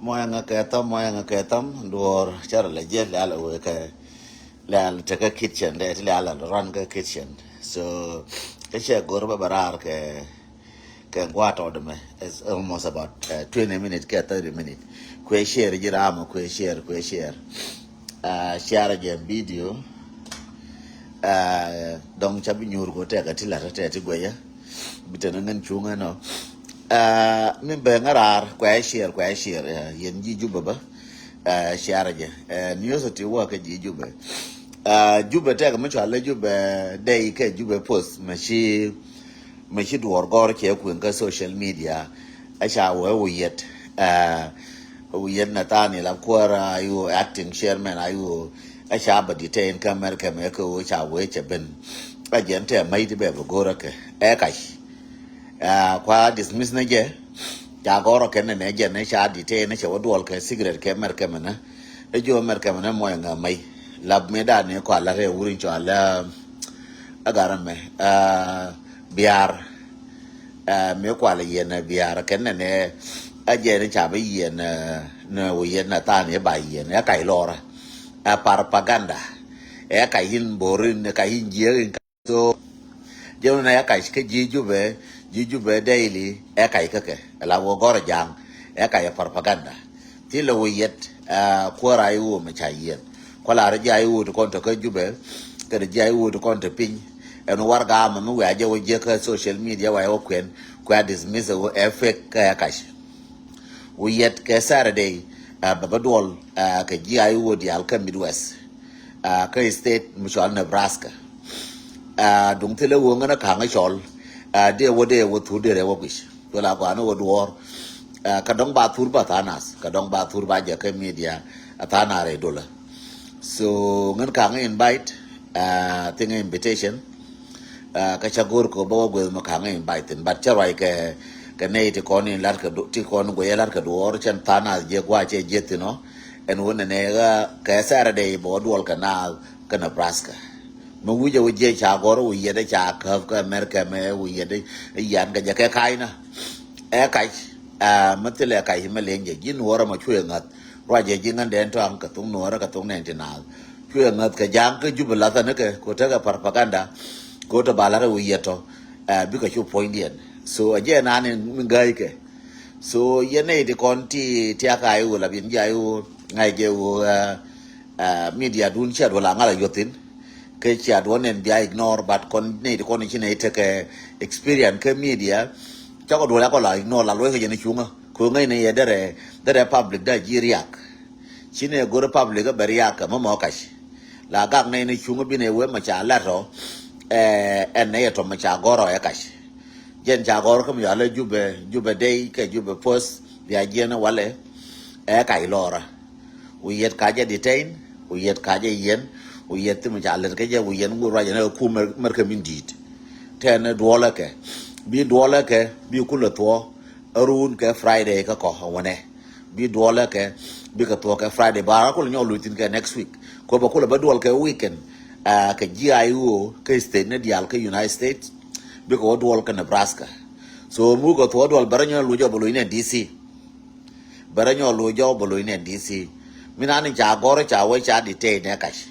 moyang ketam dor char la je la la we ka la ta ka kitchen de la la run ka kitchen so ka che gor ba barar ke ngwato de me is almost about 20 minutes ke 30 minutes kwe share jirama kwe share share je video dong chabi nyur go te ka tila te gwe ya bitana ngan chunga no min be ngarar kwa share yen ji juba ba share je news ti wa ka ji juba juba te ka mo chala juba dai ke juba post mashi duwar gor ke ku ga social media asha wa wiyet na tani la kwara ayu acting chairman ayu asha ba detain kamar kamar ko cha we che ben agente mai de be gora ke kai kwa dismiss na je ya goro ke ne je ne sha detain ne che wadwal ke cigarette ke mer ke mana e jo mer ke mana mo nga mai lab me da ne ko la re wurin cho ala agaran me biar me kwa la yen biar ke ne aje ne cha ba yen na yen na ta ne ba yen ya kai lora propaganda ya kai hin borin kai hin je so je na ya kai ke jiju be daily ya kai ke la wo gor jang ya kai propaganda ti lo yet ko rayu me cha yen ko la ra jayu to kon to ke jube ke jayu to kon to pin en warga ma mu ya je wo je ka social media wa yo kwen kwa dismiss wo effect ka kash wo yet ke Saturday babadol ka jayu di alka Midwest ka state mutual Nebraska dung tele wo ngana ka ngachol de wo tu de wo bish to la ko no wo dor ka dong ba tur ba tanas ka dong ba tur ba je ka media atana re dola so ngan ka invite thing invitation ka chagur ko bawa gwe makanga invite but charai ke nei te koni lar ka ti kon go yelar ka dor chen tana je gwa che jetino en wona ne ka Saturday bo dol ka Nebraska mo wuje wuje cha goro wi yede cha ka America me wi yede yan ga je ka kaina kai matele kai me lenje jin wora ma chue ngat roje jingan den to an ka tung nora ka tung nen tinal chue ngat ka jang ka jubla ta ne ke ko ta ka propaganda ko to balara wi yeto bi ka chu point yen so aje na ne ngai ke so yene de konti ti aka ayu la bin jayu ngai ge wo media dun cha do la ngala yotin ke cha do nen dia ignore but kon ne de kon chi ne te ke experience ke media cha ko do la ko la ignore la lo ke ne chunga ko ngai ne ye dere public da jiriak chine go public ga bariaka mo mo kash la gak ne ne chunga bi ne we ma cha la ro en ne to ma cha goro ya kash jen cha goro ko ya le jube day ke jube post ya jena wale kai lora we yet ka je detain we yet ka je yen we yet mu cha le ke je we yen ngura ne ku mer ke min dit ten dola ke bi kula to arun ke Friday ka ko wone bi dola ke bi ka to ke Friday ba ko nyo lutin ke next week ko ba kula ba dol ke weekend ka GIU ke state ne dial ke United States bi ko dol ke Nebraska so mu ko to dol baranyo lu jo bolo ine DC baranyo lu jo bolo ine DC minani cha gore cha we cha dite ne kash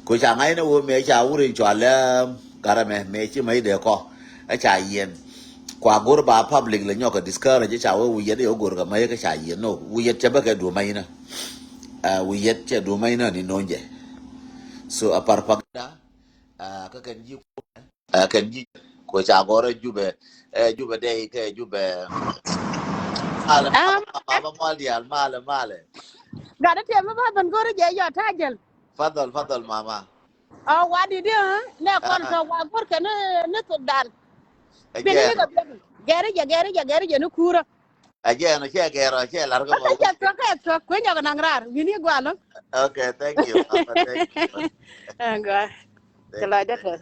ko cha ngai ne wo me cha uri cho ala gara me chi mai de ko a cha yen kwa gor ba public le nyoka discourage cha we yede yo gor ga mai ka cha yen no we yet cha ba ka do mai na we yet cha do mai na ni nonje so apar pagda ka kan ji ko cha gore jube de ke jube ala ma mal dial male Gada tema ba ban gore je yo tajel. fadal mama Wadi dia ne kon to wa gor ke ne to dan. Bini again ga gere je ne kura. again che gero che largo Aka mo je to ka to ko nyaga nangrar. Bini gwalo. okay thank you mama thank you Anga. thank Kala you da to.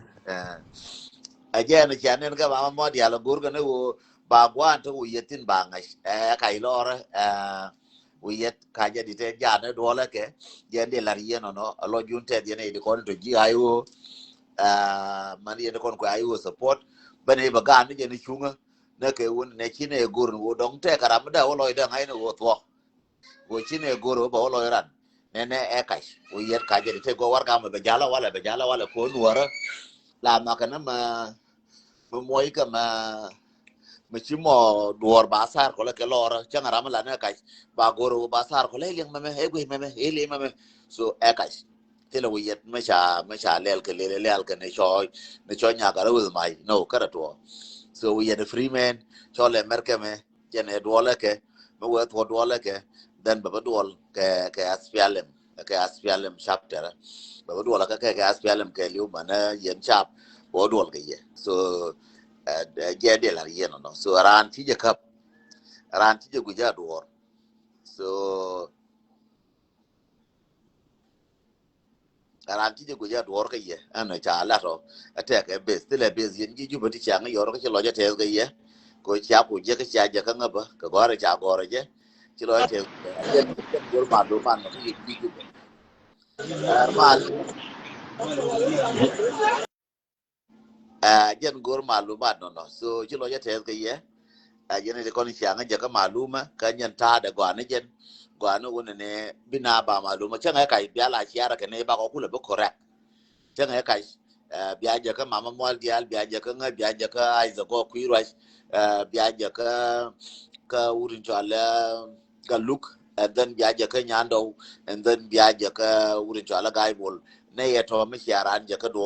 again che anen ga mama mo dial gur ga ne wo ba gwan to yetin ba ngai kai lor we yet ka je di te ja ne do la ke je de lar yeno no lo junte de ne de kon to ji ayo man ye kon ko ayo support bane ba ga ne je ne chunga ne ke won ne chine gur wo dong te karam da wo loy da ngai no wo to go chine goro ba lo ran nene e kai o yer ka je te go war ga ma be jala wala ko nuora la ma kana ma moy ka ma chi mo duor ba sar ko la ke lor changa ram la ne kai ba goro ba sar ko le leng ma me e gwe ma me e le ma me so e kai te lo yet ma cha lel ke lel ke ne cho nya ga ru mai no ka to so we are the free man cho le merke me jene duole ke me we to duole ke then ba duol ke aspialem chapter ba duol ke aspialem ke liu mana yen chap bo duol ke ye so je de la yen no so ran ti je kap ran ti je guja duor so ran ti je guja duor ke ye ana cha la ro ate ke bes de le bes yen ji ju ba ti chang yo ke lo je te ke ye ko cha ku je ke cha je ka ngaba ka gore cha gore je ti lo te jen gor ma do man no ki ki ju mal jen gor ma lu ma no so ti lo je te ke ye jen de kon cha nga je ka maluma ka nyen ta de gwa ne jen gwa no wona ne bina ba maluma cha nga kai bia la chiara ke ne ba ko kula bo correct cha nga kai bia je ka mama mol dial bia je ka nga bia je ka ai zo ko ku ro bia je ka urin chola ka look and then biaja ka nyando and then biaja ka urin chola gai bol ne ye to mi sharan je ka do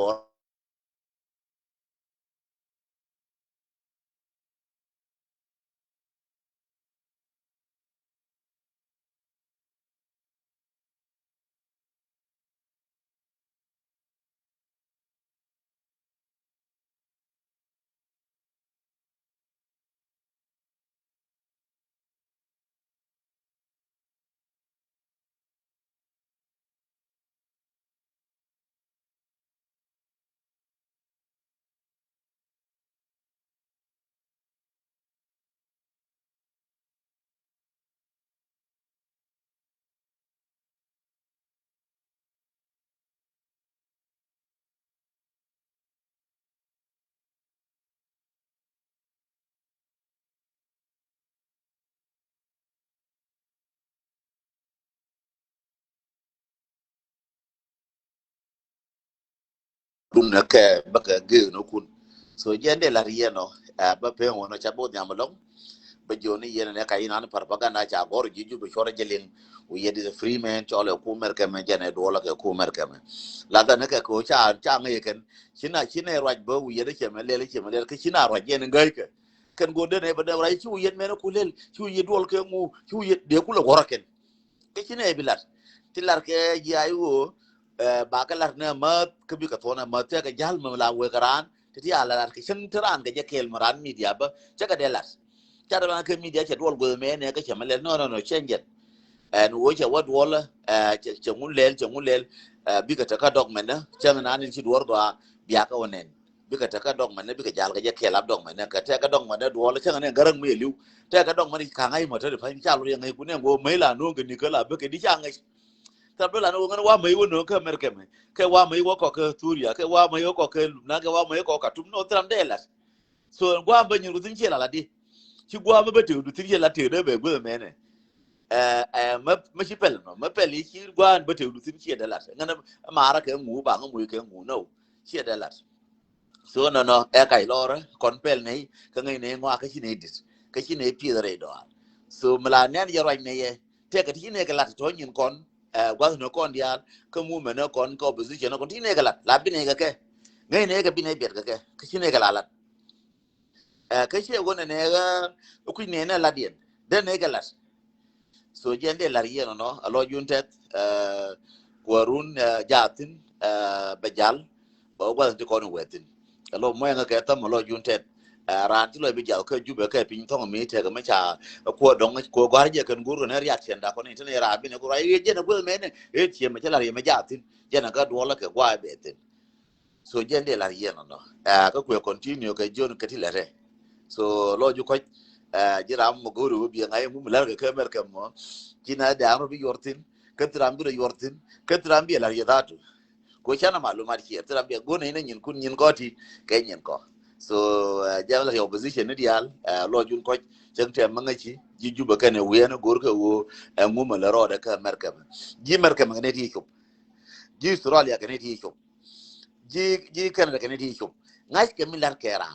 dum na ke ba ka ge no kun so jende la rieno ba pe wono cha bo nyamalo ba joni yene ne kai nan propaganda cha gor jiju be chore jelin o yedi the free man chole ku mer ke me jene do la ke ku mer ke me la da ne ke ko cha nge ken china raj bo u yede che me le che me le ke china raj yen ngai ke ken go de ne ba da rai chu yed me no ku lel chu yed wol ke ngu chu yed de ku la gor ken ke china e bilat ti lar ke ji ayu ba ka lar ne ma ke bi ka tona ma te ka jal ma la we karan ti ala lar ke chen tran ke je kel maran media ba cha ka de lar cara bang ke media chat wol go me ne ka chama le no change it and wo cha wad wala changul lel bi ka taka dog men na chang na ni chi wor do biya ka wonen bi ka taka dog men bi ka jal ga je ke lab dog men ka ta ka dog men do wala chang ne garang me liu ta ka dog men ka ngai mo ta fa cha lu yang ngai ku ne go me la no ga ni ka la bi ka di cha ngai ta bi la no ga wa me wo no ka mer ke me ke wa me wo ko ka turia ke wa me wo ko ke na ke wa me ko ka tum no tram de la so gwa ba nyu tin che la di chi gwa ma ba tu du tin che la te de be go me ne ma chi pel no ma pel chi gwa ba tu du tin che de la ngana ma ra ke ngu ba ngu ke ngu no che de la so no e kai lora kon pel nei ka ngai ne ngwa ka chi ne dis ka chi ne pi re do so mala ne ya ra ne ye te ka chi ne ka la to nyin kon gwa no kon dia ka mu me no kon ko position ko ti ne ka la bi ne ka ke ngai ne ka bi ne ber ka chi ne ka la cái chuyện của này ga ku ne na ladien de ne galas so jende la rieno no alo juntet ko run jatin bajal ba gwa ti ko no wetin alo mo nga ka tam alo juntet ran ti lo bi jal ka jube ka pin to mi te ga ma cha ko dong ko gwar je kan guru na riak sen da ko ni ne ra bi ne ko ai je na ko me ne e ti ma cha la ri ma jatin je na ga do la ka gwa be tin so jende la rieno no ka ko continue ka jon ka ti la re so lo ju ko jiram mo guru bi ngai mu lar ke kemer ke mo kina da ro bi yortin ketram bi yortin ketram bi la yadatu ko chana malumat ki ketram bi go ne nyin kun nyin goti ke nyin ko so jam la opposition ni dial lo jun ko jeng te manga ci ji juba kane wena gor ka wo nguma la roda ka merka ji merka ngane ti ko ji australia kane ti ko ji canada kane ti ko ngai ke milar kera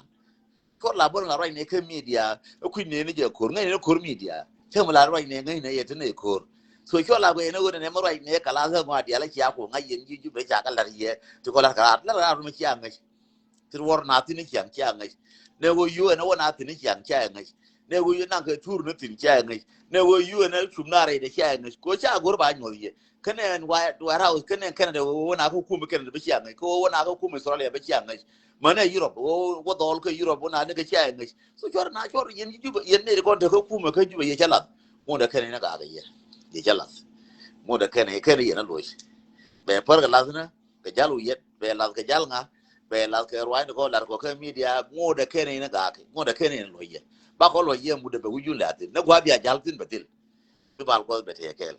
ko la bon la roi ne ke media ku ne ni je kor ngai ne kor media che mo la roi ne ngai ne yete ne kor so ko la go ne go ne mo roi ne kala ga ma dia la ci ko ngai yen ji juba ja kala ye to ko la ka la ma ci ngai ti wor na ti ni kyang kyang ngai ne wo yu ne wo na ti ni kyang kyang ngai ne wo yu na ka tur ne ti kyang ngai ne wo yu ne chum na re de kyang ngai ko cha gor ba nyo ye kane wa ra kane kane wo na ko ku me kane be kyang ngai ko wo na ko ku me so le be kyang ngai mana Europe wo dol ko Europe wo na ne ka kyang ngai so chor na chor yen ju yen ne ko de ko ku me ka ju ye chala mo da kane na ga ga ye chala mo da kane ye na lo be par ga lazna ka jalu yet be la ka jal nga be la ka rwai ko la ko ka media ngode kene na ga ke ngode kene no ye ba ko lo ye mu de be wuju la tin na gwa bia jal tin batil bi bal ko be te kel